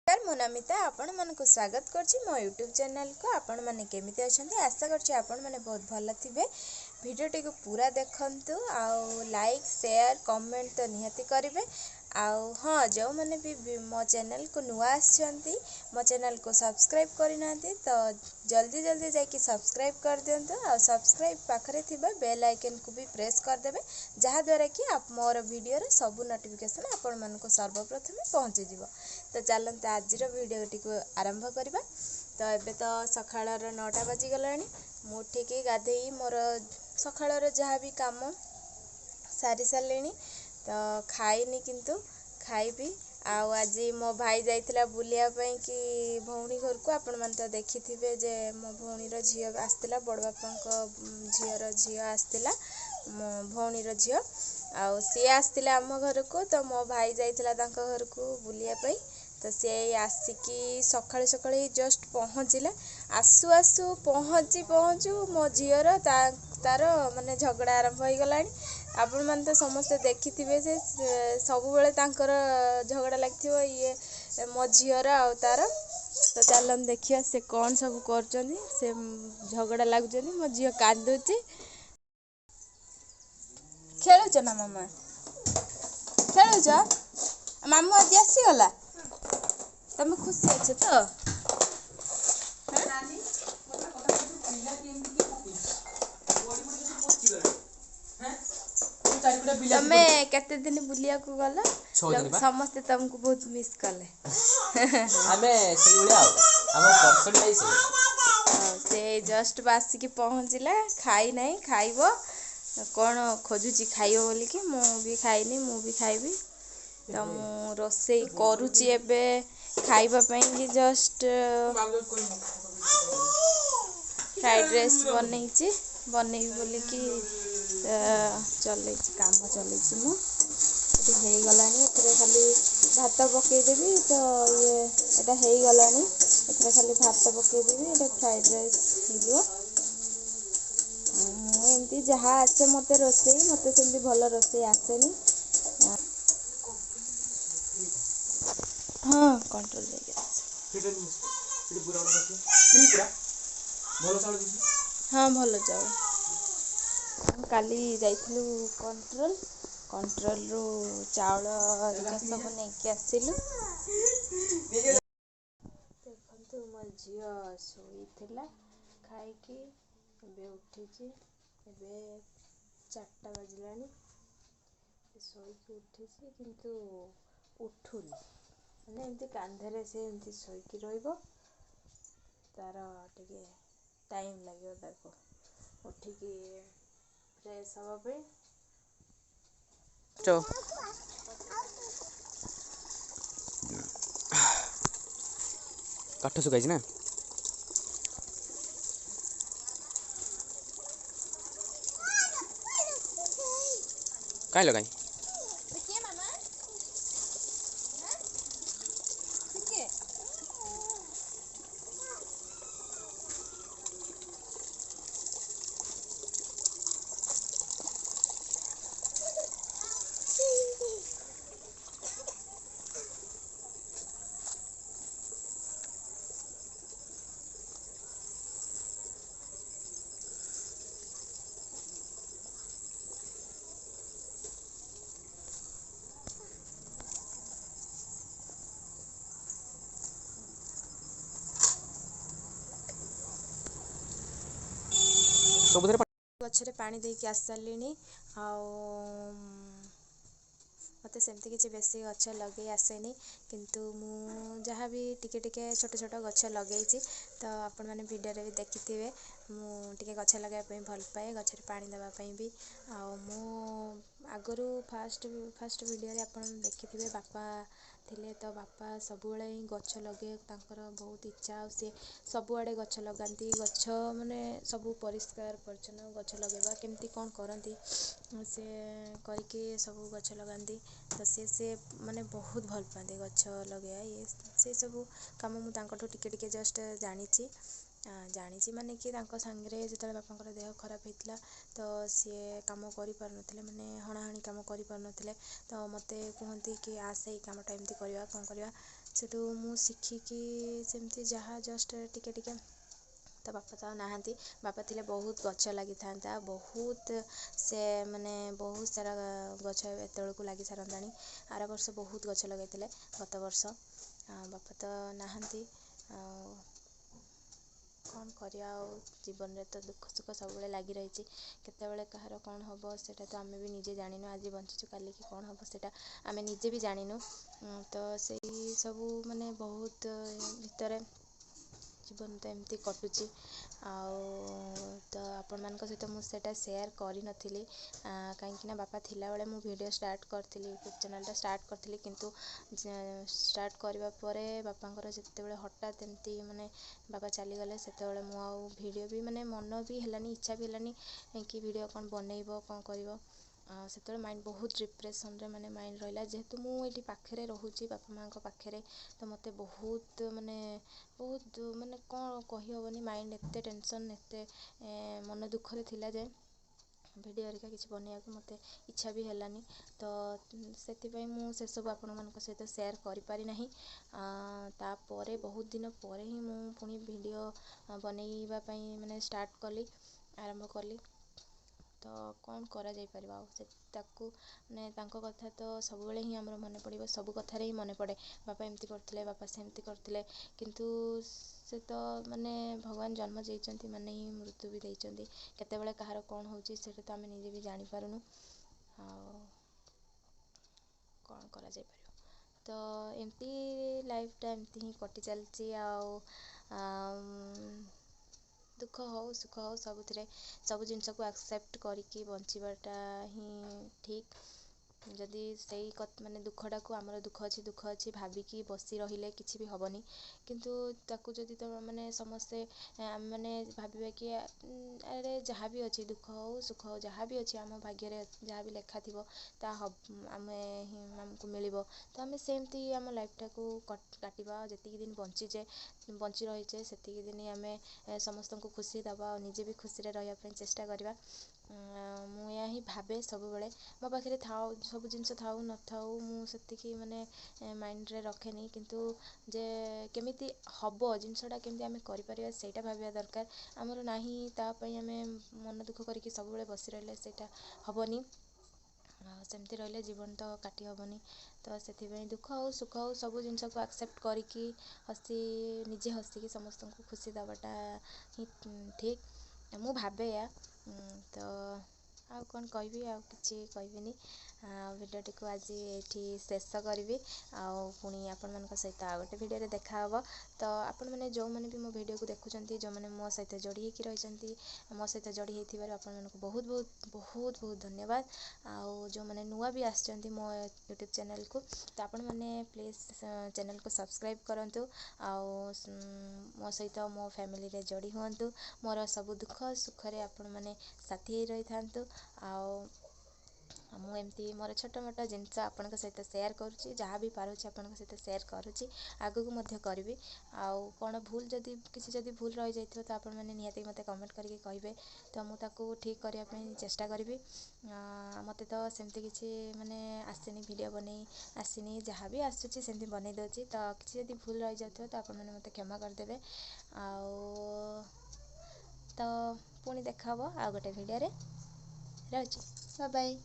नमस्कार मु नमिता आपण मानक स्वागत करछि मो यूट्यूब चैनल को। आपण माने केमिति अछंती आशा करछि आपण माने बहुत भल थिबे। वीडियोटी को पूरा देखंतु आउ लाइक शेयर कमेंट तो निहाती करिवे। आउ हाँ जो मैंने भी मो चैनल को नुआ आछंती मो चैनल को सब्सक्राइब करिनांती तो जल्दी जल्दी जाकि सब्सक्राइब कर दियंतु। आ सब्सक्राइब पाखरे थिबा बेल आइकन को भी प्रेस कर देबे जहा द्वारा कि आप मोर वीडियो रे सब नोटिफिकेशन आपण मानको सर्वप्रथम पहुंची जिवो। तो चलते आज भिडियोटी को आरंभ करवा। तो एबे तो सकाळर 9टा बाजी गलानी मु उठिकी गाधेई मोर सकाळर जहाँ भी काम सारी सारे तो खाइनी किंतु खाइबी। आज मो भाई जाइथिला बुलिया पई कि भौणी घर को। आपण मन तो देखिथिबे जे मो भौणीर झियो आस्तिला बड़ बापांको झियर झियो आस्तिला मो भौणीर झियो आउ सी आस्तिला आम घर को। तो मो भाई जाइथिला तांको घर को बुलिया पई। तो सी आसिकी सकाळे सकाळे जस्ट पहुँचला आसु आसु पहुँचू पहुँचू मो झियर तार माने झगड़ा आरंभ हो गलानी। आपण मन तो समस्ते देखिथिबे जे सब बेले तांकर झगड़ा लागथिबो ये मो झियर आ तार। तो चलन देखिया से कौन सब करचंदी से झगड़ा लागुचंदी। मो झियो कांदुची खेलुच ना मामा खेलुच मामू आज आसीगला तमे खुशी अच्छे तो तमे केते दिन बुलिया को गला समस्ते तुमको बहुत मिस कले। आमे सही भलिया हम परसेंट नहीं से जस्ट बासिकी पहुँचला खाई नहीं खाइबो कौन खोजुची खाइबो बोली कि मु भी खाइनी मु भी खाइबी। तो मु रोसई करूची एबे खाइबा पई कि जस्ट फ्राइड राइस बनैछि बनैबी बोली कि चलैछि काम चलैछि मु एटी हेई गलानी। एथरे खाली भात पकई देबी तो ये एटा हेई गलानी एथरे खाली भात पकई देबी एटा फ्राइड राइस हेजिवो। मु एमती जहाँ आसे मते रोसई मते सेमती भल रोसई आसेनी। हाँ कंट्रोल जाके हाँ भल चाउल काली जाइथिलु कंट्रोल कंट्रोल रु चाउल सब नहीं आसिलु। देखंतु मो झियो सोईथिला खाइकी एबे उठिची एबे 4टा बाजिलानी सोईकी उठिची किंतु उठुनी माने एमती कांधरे से एमती सोईकी रहिबो तार टिके टाइम लगे ताको उठिकी फ्रेश हवा पे चो काठ सुखाइछ ना काई लगाई सबुधरे गछरे पानी देकी आस सारिलिनी। मते सेमती किसी बेसी गछ लगे आसेनी किंतु मु जहाँ भी टिके टिके छोट छोट गछ लगेइछि। तो आपण माने वीडियो रे भी देखिथिबे मु टिके गछ लगाय पई भल पाए गछरे पानी देबा पई भी। आ मु आगरू फास्ट वीडियो रे आपण देखिथिबे बापा थिले तो बापा सबुबले ही गछ लगे तांकर बहुत इच्छा से सबुआड़े गछ लगाती गछ माने सब परिष्कार परिच्छन्न गछ लगेबा केमती कौन करती से करके सब गछ लगाती। तो से माने बहुत भल पाते गछ लगे ये से सब काम मु तांकठो टिके टिके जस्ट जानी माने कि तांको सांगरे जेतले बापांकर देह खराब होइतिला तो सी काम करि पार नथिले माने हणाहणी काम करि पार नथिले। तो मते कहंती कि आसे काम टाइम करवा कौन करवा ସେଠୁ ମୁଁ ଶିଖିକି ସେମିତି ଯାହା ଜଷ୍ଟ ଟିକେ ଟିକେ, ତ ବାପା ତ ନାହାନ୍ତି, ବାପା ଥିଲେ ବହୁତ ଗଛ ଲାଗିଥାନ୍ତା, ବହୁତ ସେ ମାନେ ବହୁତ ସାରା ଗଛ ଏତେବେଳକୁ ଲାଗି ସାରନ୍ତାଣି। ଆର ବର୍ଷ ବହୁତ ଗଛ ଲଗାଇଥିଲେ, ଗତ ବର୍ଷ। ବାପା ତ ନାହାନ୍ତି, ଆଉ କ'ଣ କରିବା ଆଉ, ଜୀବନରେ ତ ଦୁଃଖ ସୁଖ ସବୁବେଳେ ଲାଗି ରହିଛି। କେତେବେଳେ କାହାର କ'ଣ ହେବ ସେଇଟା ତ ଆମେ ବି ନିଜେ ଜାଣିନୁ। ଆଜି ବଞ୍ଚିଛୁ, କାଲିକି କ'ଣ ହେବ ସେଇଟା ଆମେ ନିଜେ ବି ଜାଣିନୁ। ତ ସେଇ ସବୁ ମାନେ ବହୁତ ଭିତରେ ଜୀବନ ତ ଏମିତି କଟୁଛି। ଆଉ ତ ଆପଣମାନଙ୍କ ସହିତ ମୁଁ ସେଇଟା ସେୟାର କରିନଥିଲି, କାହିଁକିନା ବାପା ଥିଲାବେଳେ ମୁଁ ଭିଡ଼ିଓ ଷ୍ଟାର୍ଟ କରିଥିଲି, ୟୁଟ୍ୟୁବ୍ ଚ୍ୟାନେଲ୍ଟା ଷ୍ଟାର୍ଟ କରିଥିଲି। କିନ୍ତୁ ଷ୍ଟାର୍ଟ କରିବା ପରେ ବାପାଙ୍କର ଯେତେବେଳେ ହଠାତ୍ ଏମିତି ମାନେ ବାପା ଚାଲିଗଲେ, ସେତେବେଳେ ମୁଁ ଆଉ ଭିଡ଼ିଓ ବି ମାନେ ମନ ବି ହେଲାନି, ଇଚ୍ଛା ବି ହେଲାନି କି ଭିଡ଼ିଓ କ'ଣ ବନେଇବ, କ'ଣ କରିବ। ସେତେବେଳେ ମାଇଣ୍ଡ ବହୁତ ଡିପ୍ରେସନ୍ରେ ମାନେ ମାଇଣ୍ଡ ରହିଲା। ଯେହେତୁ ମୁଁ ଏଇଠି ପାଖରେ ରହୁଛି, ବାପା ମାଆଙ୍କ ପାଖରେ, ତ ମୋତେ ବହୁତ ମାନେ କ'ଣ କହିହେବନି, ମାଇଣ୍ଡ ଏତେ ଟେନସନ୍, ଏତେ ମନ ଦୁଃଖରେ ଥିଲା ଯେ ଭିଡ଼ିଓ ହେରିକା କିଛି ବନେଇବାକୁ ମୋତେ ଇଚ୍ଛା ବି ହେଲାନି। ତ ସେଥିପାଇଁ ମୁଁ ସେସବୁ ଆପଣମାନଙ୍କ ସହିତ ସେୟାର କରିପାରି ନାହିଁ। ତାପରେ ବହୁତ ଦିନ ପରେ ହିଁ ମୁଁ ପୁଣି ଭିଡ଼ିଓ ବନେଇବା ପାଇଁ ମାନେ ଷ୍ଟାର୍ଟ କଲି, ଆରମ୍ଭ କଲି। ତ କ'ଣ କରାଯାଇପାରିବ ଆଉ, ତାକୁ ମାନେ ତାଙ୍କ କଥା ତ ସବୁବେଳେ ହିଁ ଆମର ମନେ ପଡ଼ିବ, ସବୁ କଥାରେ ହିଁ ମନେ ପଡ଼େ। ବାପା ଏମିତି କରିଥିଲେ, ବାପା ସେମିତି କରିଥିଲେ, କିନ୍ତୁ ସେ ତ ମାନେ ଭଗବାନ ଜନ୍ମ ଦେଇଛନ୍ତି ମାନେ ହିଁ ମୃତ୍ୟୁ ବି ଦେଇଛନ୍ତି। କେତେବେଳେ କାହାର କ'ଣ ହେଉଛି ସେଇଟା ତ ଆମେ ନିଜେ ବି ଜାଣିପାରୁନୁ। ଆଉ କ'ଣ କରାଯାଇପାରିବ। ତ ଏମିତି ଲାଇଫ୍ଟା ଏମିତି ହିଁ କଟି ଚାଲିଛି। ଆଉ ଦୁଃଖ ହଉ ସୁଖ ହଉ, ସବୁଥିରେ ସବୁ ଜିନିଷକୁ ଆକ୍ସେପ୍ଟ କରିକି ବଞ୍ଚିବାଟା ହିଁ ଠିକ୍। ଯଦି ସେଇ ମାନେ ଦୁଃଖଟାକୁ ଆମର ଦୁଃଖ ଅଛି ଭାବିକି ବସି ରହିଲେ କିଛି ବି ହେବନି। କିନ୍ତୁ ତାକୁ ଯଦି ମାନେ ସମସ୍ତେ ମାନେ ଭାବିବା କି ଆରେ ଯାହା ବି ଅଛି, ଦୁଃଖ ହଉ ସୁଖ ହଉ, ଯାହା ବି ଅଛି ଆମ ଭାଗ୍ୟରେ ଯାହା ବି ଲେଖା ଥିବ ତାହା ଆମକୁ ମିଳିବ। ତ ଆମେ ସେମିତି ଆମ ଲାଇଫ୍ଟାକୁ କାଟିବା। ଯେତିକି ଦିନ ବଞ୍ଚି ରହିଛେ ସେତିକି ଦିନ ଆମେ ସମସ୍ତଙ୍କୁ ଖୁସି ଦେବା, ଆଉ ନିଜେ ବି ଖୁସିରେ ରହିବା ପାଇଁ ଚେଷ୍ଟା କରିବା। ମୁଁ ଏହା ହିଁ ଭାବେ ସବୁବେଳେ। ମୋ ପାଖରେ ସବୁ ଜିନିଷ ଥାଉ ନଥାଉ, ମୁଁ ସେତିକି ମାନେ ମାଇଣ୍ଡରେ ରଖେନି। କିନ୍ତୁ ଯେ କେମିତି ହେବ ଜିନିଷଟା, କେମିତି ଆମେ କରିପାରିବା ସେଇଟା ଭାବିବା ଦରକାର। ଆମର ନାହିଁ, ତା ପାଇଁ ଆମେ ମନ ଦୁଃଖ କରିକି ସବୁବେଳେ ବସି ରହିଲେ ସେଇଟା ହେବନି। ସେମିତି ରହିଲେ ଜୀବନ ତ କାଟି ହେବନି। ତ ସେଥିପାଇଁ ଦୁଃଖ ହଉ ସୁଖ ହଉ, ସବୁ ଜିନିଷକୁ ଆକ୍ସେପ୍ଟ କରିକି ନିଜେ ହସିକି ସମସ୍ତଙ୍କୁ ଖୁସି ଦେବାଟା ହିଁ ଠିକ୍। ମୁଁ ଭାବେ ଏଇଆ। ତ ଆଉ କ'ଣ କହିବି, ଆଉ କିଛି କହିବିନି। ଭିଡ଼ିଓଟିକୁ ଆଜି ଏଇଠି ଶେଷ କରିବି। ଆଉ ପୁଣି ଆପଣମାନଙ୍କ ସହିତ ଆଉ ଗୋଟେ ଭିଡ଼ିଓରେ ଦେଖାହେବ। ତ ଆପଣମାନେ ଯେଉଁମାନେ ବି ମୋ ଭିଡ଼ିଓକୁ ଦେଖୁଛନ୍ତି, ଯେଉଁମାନେ ମୋ ସହିତ ଯୋଡ଼ି ହେଇକି ରହିଛନ୍ତି, ମୋ ସହିତ ଯୋଡ଼ି ହେଇଥିବାରୁ ଆପଣମାନଙ୍କୁ ବହୁତ ବହୁତ ବହୁତ ବହୁତ ଧନ୍ୟବାଦ। ଆଉ ଯେଉଁମାନେ ନୂଆ ବି ଆସିଛନ୍ତି ମୋ ୟୁଟ୍ୟୁବ୍ ଚ୍ୟାନେଲ୍କୁ, ତ ଆପଣମାନେ ପ୍ଲିଜ୍ ଚ୍ୟାନେଲ୍କୁ ସବସ୍କ୍ରାଇବ୍ କରନ୍ତୁ। ଆଉ ମୋ ସହିତ ମୋ ଫ୍ୟାମିଲିରେ ଯୋଡ଼ି ହୁଅନ୍ତୁ। ମୋର ସବୁ ଦୁଃଖ ସୁଖରେ ଆପଣମାନେ ସାଥି ହେଇ ରହିଥାନ୍ତୁ। ଆଉ ମୁଁ ଏମିତି ମୋର ଛୋଟ ମୋଟ ଜିନିଷ ଆପଣଙ୍କ ସହିତ ସେୟାର କରୁଛି, ଯାହା ବି ପାରୁଛି ଆପଣଙ୍କ ସହିତ ସେୟାର କରୁଛି, ଆଗକୁ ମଧ୍ୟ କରିବି। ଆଉ କ'ଣ କିଛି ଯଦି ଭୁଲ ରହିଯାଇଥିବ ତ ଆପଣମାନେ ନିହାତି ମୋତେ କମେଣ୍ଟ କରିକି କହିବେ। ତ ମୁଁ ତାକୁ ଠିକ୍ କରିବା ପାଇଁ ଚେଷ୍ଟା କରିବି। ମୋତେ ତ ସେମିତି କିଛି ମାନେ ଆସିନି, ଭିଡ଼ିଓ ବନେଇ ଆସିନି, ଯାହା ବି ଆସୁଛି ସେମିତି ବନେଇ ଦେଉଛି। ତ କିଛି ଯଦି ଭୁଲ ରହିଯାଉଥିବ ତ ଆପଣମାନେ ମୋତେ କ୍ଷମା କରିଦେବେ। ଆଉ ତ ପୁଣି ଦେଖା ହେବ ଆଉ ଗୋଟେ ଭିଡ଼ିଓରେ। ରହୁଛି, ବାଏ ବାଏ।